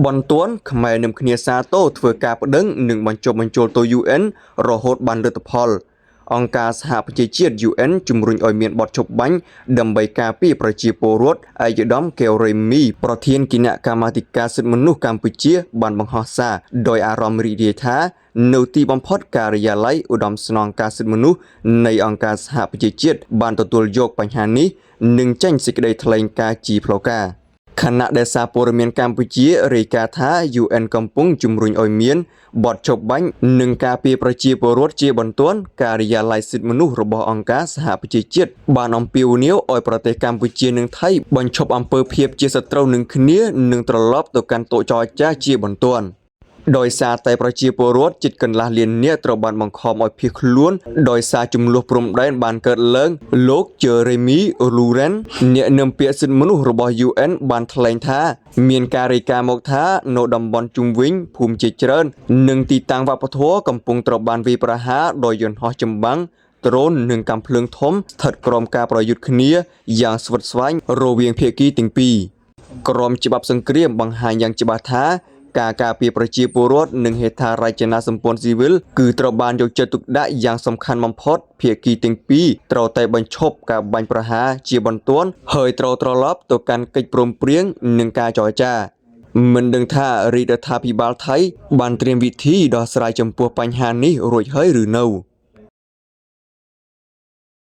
បន្ទាន់ខ្មែរនឹងគ្នាសាទរធ្វើការប្តឹងនិងបញ្ចុះបញ្ចូលទៅ UN រហូតបានលទ្ធផលអង្គការសហប្រជាជាតិ UN ជំរុញឲ្យមានបទឈប់បាញ់ដើម្បីការពារប្រជាពលរដ្ឋឯកឧត្តមកែវ រ៉េមី ប្រធានគណៈកម្មាធិការសិទ្ធិមនុស្សកម្ពុជាបានបង្ហោះសារដោយអារម្មណ៍រីករាយថានៅទីបំផុតការិយាល័យឧត្តមស្នងការសិទ្ធិមនុស្សនៃអង្គការសហប្រជាជាតិបានទទួលយកបញ្ហានេះនិងចេញសេចក្តីថ្លែងការណ៍ជាផ្លូវការខណៈដែលសារព័ត៌មានកម្ពុជារាយការណ៍ថា UN កំពុងជំរុញឲ្យមានបទឈប់បាញ់និងការពារប្រជាពលរដ្ឋជាបន្ទាន់ការិយាល័យសិទ្ធិមនុស្សរបស់អង្គការសហប្រជាជាតិបានអំពាវនាវឲ្យប្រទេសកម្ពុជានិងថៃបញ្ឈប់អំពើភាពជាសត្រូវនឹងគ្នានិងត្រឡប់ទៅកាន់តុចរចាជាបន្ទាន់ដោយសារតែប្រជាពលរដ្ឋជិតកន្លះលាននាក់ត្រូវបានបង្ខំឲ្យភៀសខ្លួនដោយសារចំនួនព្រំដែនបានកើតឡើងលោក Jeremy Luren អ្នកនាំពាក្យសិទ្ធិមនុស្សរបស់ UN បានថ្លែងថាមានការរាយការណ៍មកថានៅតំបន់ជុំវិញភូមិជាច្រើននិងទីតាំងវប្បធម៌កំពុងត្រូវបានវាយប្រហារដោយយន្តហោះចម្បាំងដ្រូននិងកាំភ្លើងធំស្ថិតក្រោមការប្រយុទ្ធគ្នាយ៉ាងស្វិតស្វាញរវាងភាគីទាំងពីរក្រមច្បាប់សង្គ្រាមបង្ហាញយ៉ាងច្បាស់ថាការការពារប្រជាពលរដ្ឋនិងហេដ្ឋារចនាសម្ព័ន្ធស៊ីវិលគឺត្រូវបានយកចិត្តទុកដាក់យ៉ាងសំខាន់បំផុតភាគីទាំងពីរត្រូវតែបញ្ឈប់ការបាញ់ប្រហារជាបន្ទាន់ហើយត្រូវត្រឡប់ទៅកាន់កិច្ចព្រមព្រៀងនិងការចរចាមិនដឹងថារាជរដ្ឋាភិបាលថៃបានត្រៀមវិធីដោះស្រាយចំពោះបញ្ហានេះរួចហើយឬនៅ